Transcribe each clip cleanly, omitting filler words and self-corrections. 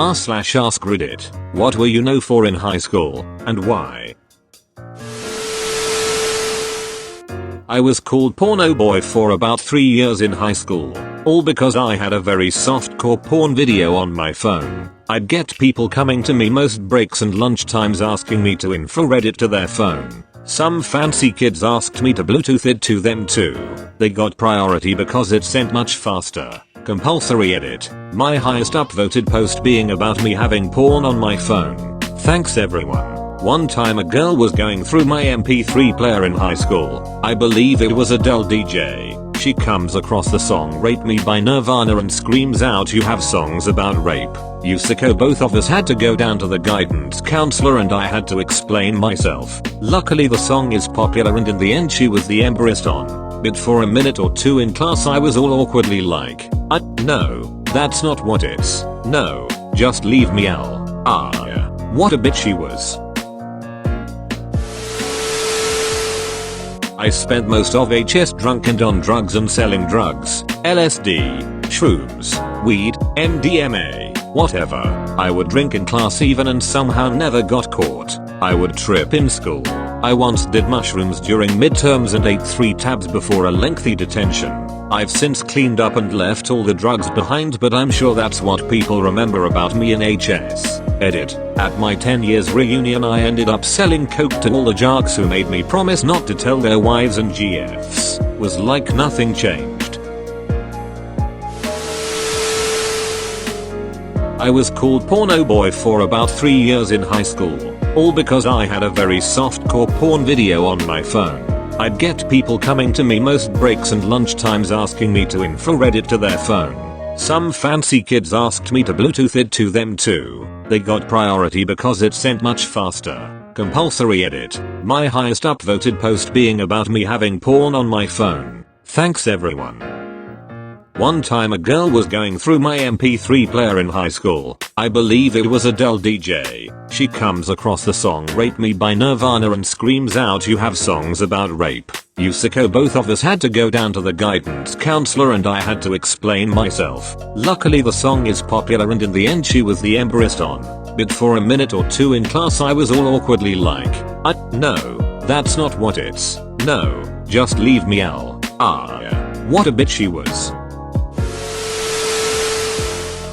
r/ask Reddit. What were you know for in high school, and why? I was called porno boy for about 3 years in high school, all because I had a very softcore porn video on my phone. I'd get people coming to me most breaks and lunch times asking me to infrared it to their phone. Some fancy kids asked me to Bluetooth it to them too. They got priority because it sent much faster. Compulsory edit. My highest upvoted post being about me having porn on my phone. Thanks everyone. One time a girl was going through my MP3 player in high school. I believe it was Adele DJ. She comes across the song Rape Me by Nirvana and screams out, "You have songs about rape, you sicko." Both of us had to go down to the guidance counselor and I had to explain myself. Luckily the song is popular and in the end she was the embarrassed on. But for a minute or two in class I was all awkwardly like, no, that's not what it's. No, just leave me out. Yeah. What a bitch she was. I spent most of HS drunk and on drugs and selling drugs. LSD, shrooms, weed, MDMA, whatever. I would drink in class even and somehow never got caught. I would trip in school. I once did mushrooms during midterms and ate 3 tabs before a lengthy detention. I've since cleaned up and left all the drugs behind, but I'm sure that's what people remember about me in HS. Edit. At my 10 years reunion I ended up selling coke to all the jocks who made me promise not to tell their wives and GFs. Was like nothing changed. I was called porno boy for about 3 years in high school, all because I had a very softcore porn video on my phone. I'd get people coming to me most breaks and lunch times asking me to infrared it to their phone. Some fancy kids asked me to Bluetooth it to them too. They got priority because it sent much faster. Compulsory edit. My highest upvoted post being about me having porn on my phone. Thanks everyone. One time a girl was going through my MP3 player in high school. I believe it was Adele DJ. She comes across the song Rape Me by Nirvana and screams out, "You have songs about rape, you sicko." Both of us had to go down to the guidance counselor and I had to explain myself. Luckily the song is popular and in the end she was the embarrassed on. But for a minute or two in class I was all awkwardly like, no, that's not what it's. No, just leave me out. Yeah. What a bitch she was.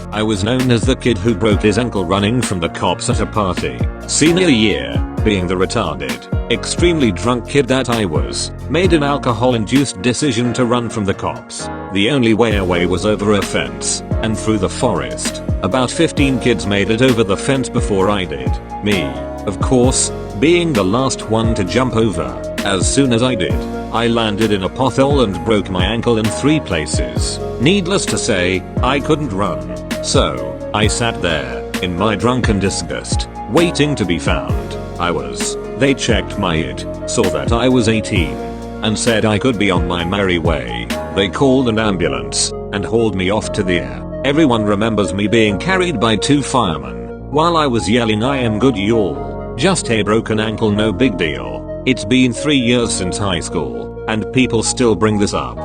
I was known as the kid who broke his ankle running from the cops at a party. Senior year, being the retarded, extremely drunk kid that I was, made an alcohol-induced decision to run from the cops. The only way away was over a fence, and through the forest. About 15 kids made it over the fence before I did. Me, of course, being the last one to jump over. As soon as I did, I landed in a pothole and broke my ankle in 3 places. Needless to say, I couldn't run. So, I sat there, in my drunken disgust, waiting to be found. They checked my ID, saw that I was 18, and said I could be on my merry way. They called an ambulance, and hauled me off to the air. Everyone remembers me being carried by 2 firemen, while I was yelling, "I am good y'all. Just a broken ankle, no big deal." It's been 3 years since high school, and people still bring this up.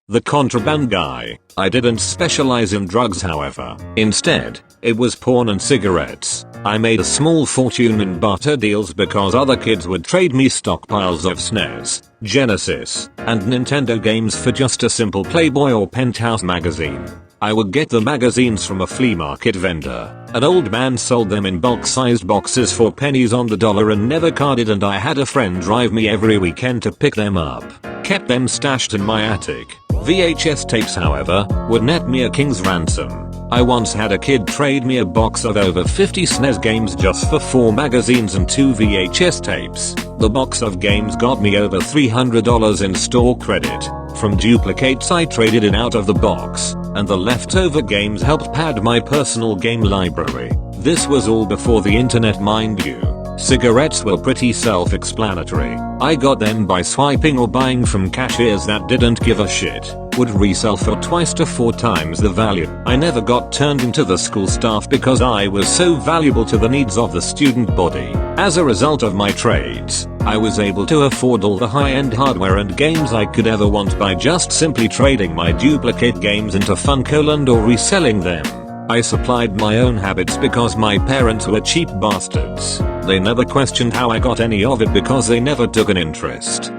The contraband guy. I didn't specialize in drugs however. Instead, it was porn and cigarettes. I made a small fortune in barter deals because other kids would trade me stockpiles of SNES, Genesis, and Nintendo games for just a simple Playboy or Penthouse magazine. I would get the magazines from a flea market vendor. An old man sold them in bulk-sized boxes for pennies on the dollar and never carded, and I had a friend drive me every weekend to pick them up. Kept them stashed in my attic. VHS tapes however, would net me a king's ransom. I once had a kid trade me a box of over 50 SNES games just for 4 magazines and 2 VHS tapes. The box of games got me over $300 in store credit. From duplicates I traded in out of the box, and the leftover games helped pad my personal game library. This was all before the internet, mind you. Cigarettes were pretty self-explanatory. I got them by swiping or buying from cashiers that didn't give a shit. Would resell for twice to 4 times the value. I never got turned into the school staff because I was so valuable to the needs of the student body. As a result of my trades, I was able to afford all the high-end hardware and games I could ever want by just simply trading my duplicate games into Funcoland or reselling them. I supplied my own habits because my parents were cheap bastards. They never questioned how I got any of it because they never took an interest.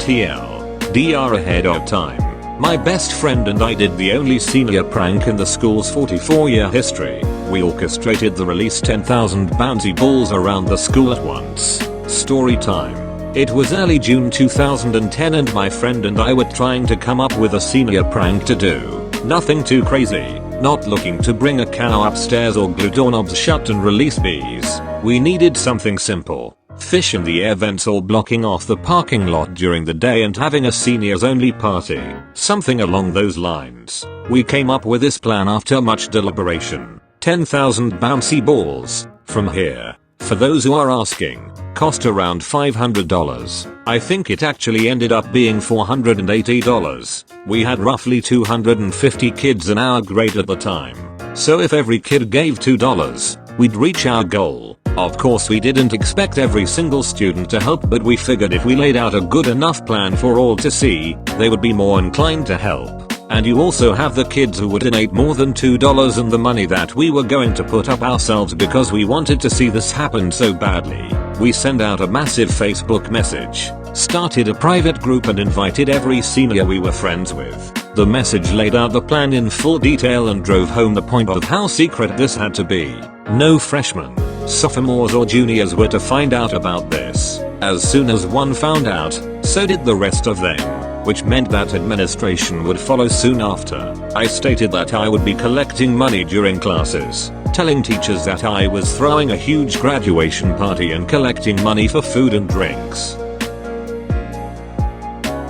TLDR ahead of time. My best friend and I did the only senior prank in the school's 44-year history. We orchestrated the release 10,000 bouncy balls around the school at once. Story time. It was early June 2010 and my friend and I were trying to come up with a senior prank to do. Nothing too crazy. Not looking to bring a cow upstairs or glue doorknobs shut and release bees. We needed something simple. Fish in the air vents or blocking off the parking lot during the day and having a seniors only party. Something along those lines. We came up with this plan after much deliberation. 10,000 bouncy balls. From here. For those who are asking, cost around $500. I think it actually ended up being $480. We had roughly 250 kids in our grade at the time. So if every kid gave $2, we'd reach our goal. Of course we didn't expect every single student to help, but we figured if we laid out a good enough plan for all to see, they would be more inclined to help. And you also have the kids who would donate more than $2 and the money that we were going to put up ourselves because we wanted to see this happen so badly. We sent out a massive Facebook message, started a private group and invited every senior we were friends with. The message laid out the plan in full detail and drove home the point of how secret this had to be. No freshmen, sophomores or juniors were to find out about this. As soon as one found out, so did the rest of them. Which meant that administration would follow soon after. I stated that I would be collecting money during classes, telling teachers that I was throwing a huge graduation party and collecting money for food and drinks.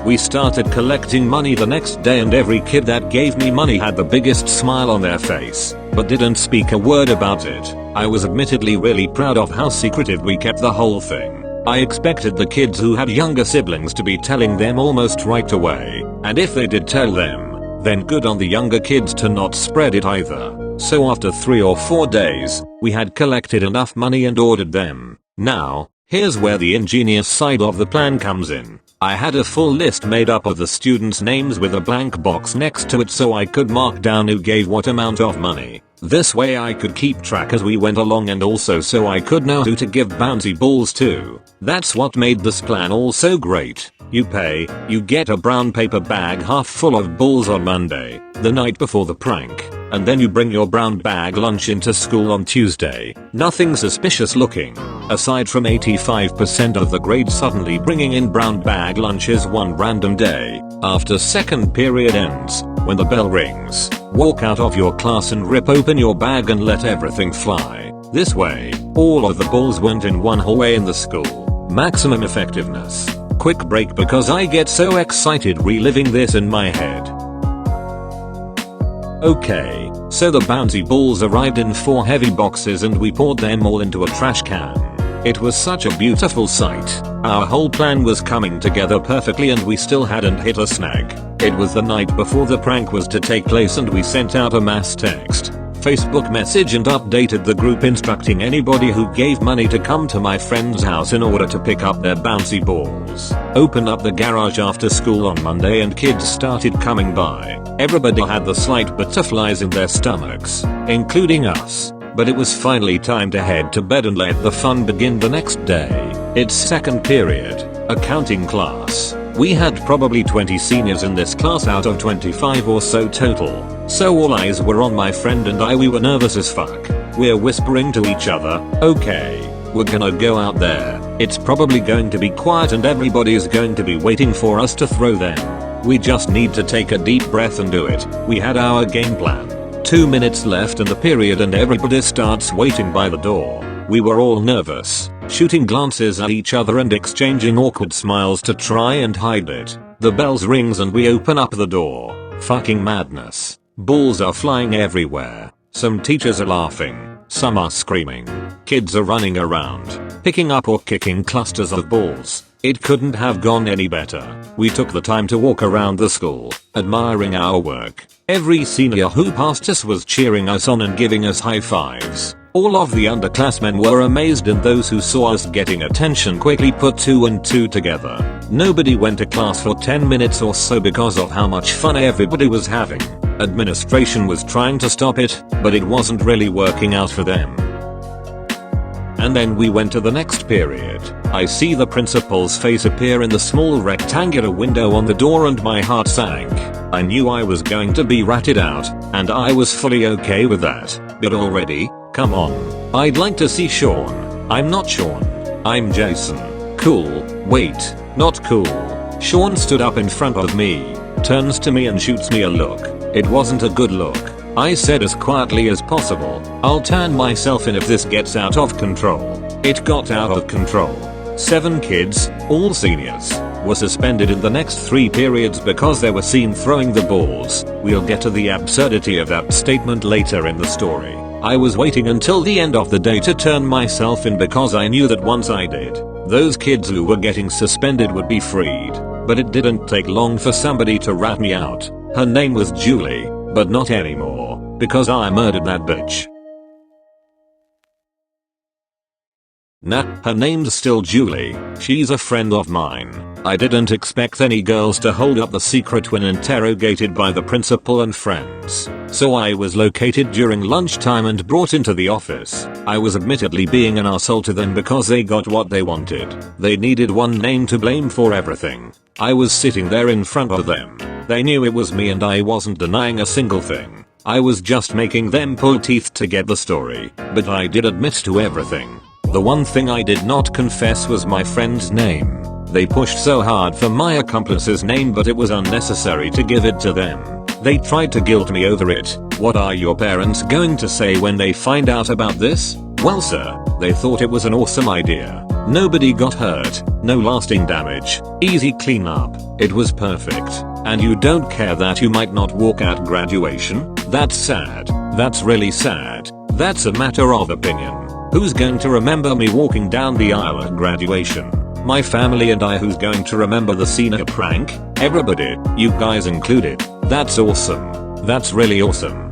We started collecting money the next day and every kid that gave me money had the biggest smile on their face, but didn't speak a word about it. I was admittedly really proud of how secretive we kept the whole thing. I expected the kids who had younger siblings to be telling them almost right away, and if they did tell them, then good on the younger kids to not spread it either. So after 3 or 4 days, we had collected enough money and ordered them. Now, here's where the ingenious side of the plan comes in. I had a full list made up of the students' names with a blank box next to it so I could mark down who gave what amount of money. This way I could keep track as we went along and also so I could know who to give bouncy balls to. That's what made this plan all so great. You pay, you get a brown paper bag half full of balls on Monday, the night before the prank, and then you bring your brown bag lunch into school on Tuesday. Nothing suspicious looking. Aside from 85% of the grade suddenly bringing in brown bag lunches one random day. After second period ends, when the bell rings, walk out of your class and rip open your bag and let everything fly. This way, all of the balls went in one hallway in the school. Maximum effectiveness. Quick break because I get so excited reliving this in my head. Okay, so the bouncy balls arrived in 4 heavy boxes and we poured them all into a trash can. It was such a beautiful sight. Our whole plan was coming together perfectly and we still hadn't hit a snag. It was the night before the prank was to take place and we sent out a mass text, Facebook message and updated the group instructing anybody who gave money to come to my friend's house in order to pick up their bouncy balls. Opened up the garage after school on Monday and kids started coming by. Everybody had the slight butterflies in their stomachs, including us. But it was finally time to head to bed and let the fun begin the next day. It's second period, accounting class. We had probably 20 seniors in this class out of 25 or so total. So all eyes were on my friend and we were nervous as fuck. We're whispering to each other, okay, we're gonna go out there. It's probably going to be quiet and everybody's going to be waiting for us to throw them. We just need to take a deep breath and do it. We had our game plan. 2 minutes left in the period and everybody starts waiting by the door. We were all nervous, shooting glances at each other and exchanging awkward smiles to try and hide it. The bells rings and we open up the door. Fucking madness. Balls are flying everywhere. Some teachers are laughing, some are screaming. Kids are running around, picking up or kicking clusters of balls. It couldn't have gone any better. We took the time to walk around the school, admiring our work. Every senior who passed us was cheering us on and giving us high fives. All of the underclassmen were amazed and those who saw us getting attention quickly put 2 and 2 together. Nobody went to class for 10 minutes or so because of how much fun everybody was having. Administration was trying to stop it, but it wasn't really working out for them. And then we went to the next period. I see the principal's face appear in the small rectangular window on the door and my heart sank. I knew I was going to be ratted out, and I was fully okay with that. But already? Come on. I'd like to see Sean. I'm not Sean. I'm Jason. Cool. Wait, not cool. Sean stood up in front of me, turns to me and shoots me a look. It wasn't a good look. I said as quietly as possible, I'll turn myself in if this gets out of control. It got out of control. 7 kids, all seniors, were suspended in the next 3 periods because they were seen throwing the balls. We'll get to the absurdity of that statement later in the story. I was waiting until the end of the day to turn myself in because I knew that once I did, those kids who were getting suspended would be freed. But it didn't take long for somebody to rat me out. Her name was Julie, but not anymore, because I murdered that bitch. Nah, her name's still Julie. She's a friend of mine. I didn't expect any girls to hold up the secret when interrogated by the principal and friends. So I was located during lunchtime and brought into the office. I was admittedly being an asshole to them because they got what they wanted. They needed one name to blame for everything. I was sitting there in front of them. They knew it was me and I wasn't denying a single thing. I was just making them pull teeth to get the story, but I did admit to everything. The one thing I did not confess was my friend's name. They pushed so hard for my accomplice's name, but it was unnecessary to give it to them. They tried to guilt me over it. What are your parents going to say when they find out about this? Well sir, they thought it was an awesome idea. Nobody got hurt, no lasting damage, easy cleanup. It was perfect. And you don't care that you might not walk at graduation? That's sad. That's really sad. That's a matter of opinion. Who's going to remember me walking down the aisle at graduation? My family and I. Who's going to remember the senior prank? Everybody, you guys included. That's awesome. That's really awesome.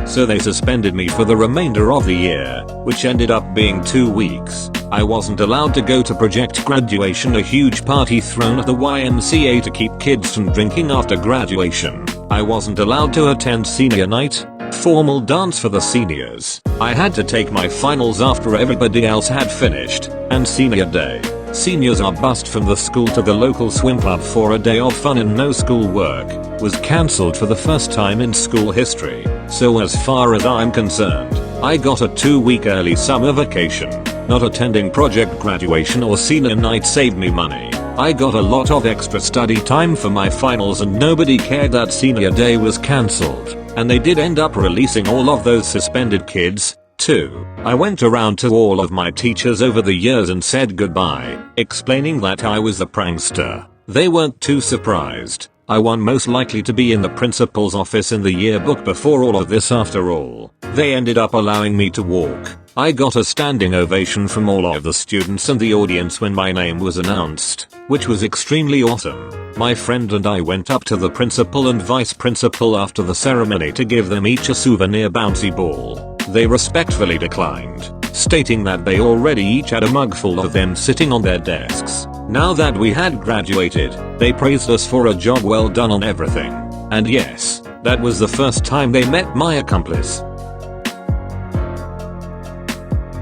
So they suspended me for the remainder of the year, which ended up being 2 weeks. I wasn't allowed to go to Project Graduation, a huge party thrown at the YMCA to keep kids from drinking after graduation. I wasn't allowed to attend senior night, formal dance for the seniors. I had to take my finals after everybody else had finished, and senior day. Seniors are bussed from the school to the local swim club for a day of fun and no school work was cancelled for the first time in school history. So as far as I'm concerned, I got a 2-week early summer vacation. Not attending Project Graduation or senior night saved me money. I got a lot of extra study time for my finals and nobody cared that senior day was cancelled. And they did end up releasing all of those suspended kids, too. I went around to all of my teachers over the years and said goodbye, explaining that I was the prankster. They weren't too surprised. I won most likely to be in the principal's office in the yearbook before all of this after all. They ended up allowing me to walk. I got a standing ovation from all of the students and the audience when my name was announced, which was extremely awesome. My friend and I went up to the principal and vice principal after the ceremony to give them each a souvenir bouncy ball. They respectfully declined, stating that they already each had a mug full of them sitting on their desks. Now that we had graduated, they praised us for a job well done on everything. And yes, that was the first time they met my accomplice.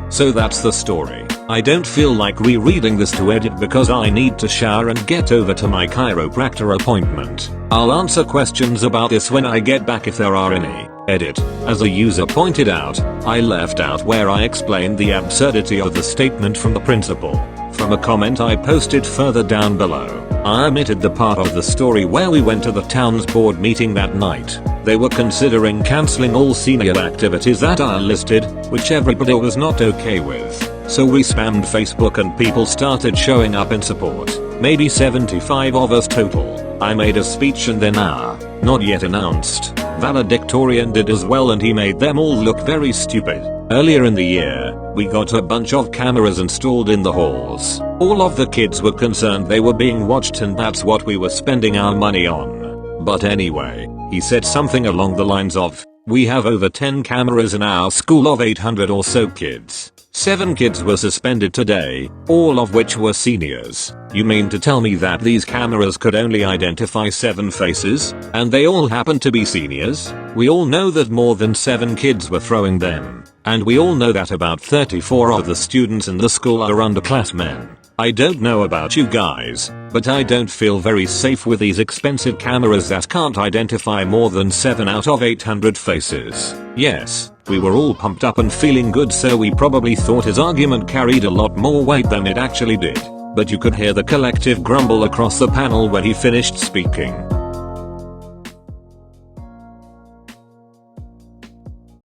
So that's the story. I don't feel like rereading this to edit because I need to shower and get over to my chiropractor appointment. I'll answer questions about this when I get back if there are any. Edit. As a user pointed out, I left out where I explained the absurdity of the statement from the principal. From a comment I posted further down below, I omitted the part of the story where we went to the town's board meeting that night. They were considering cancelling all senior activities that are listed, which everybody was not okay with. So we spammed Facebook and people started showing up in support. Maybe 75 of us total. I made a speech and then not yet announced, valedictorian did as well and he made them all look very stupid. Earlier in the year, we got a bunch of cameras installed in the halls. All of the kids were concerned they were being watched and that's what we were spending our money on. But anyway, he said something along the lines of, We have over 10 cameras in our school of 800 or so kids. 7 kids were suspended today, all of which were seniors. You mean to tell me that these cameras could only identify 7 faces, and they all happen to be seniors? We all know that more than 7 kids were throwing them. And we all know that about 34 of the students in the school are underclassmen. I don't know about you guys, but I don't feel very safe with these expensive cameras that can't identify more than 7 out of 800 faces. Yes, we were all pumped up and feeling good, so we probably thought his argument carried a lot more weight than it actually did. But you could hear the collective grumble across the panel when he finished speaking.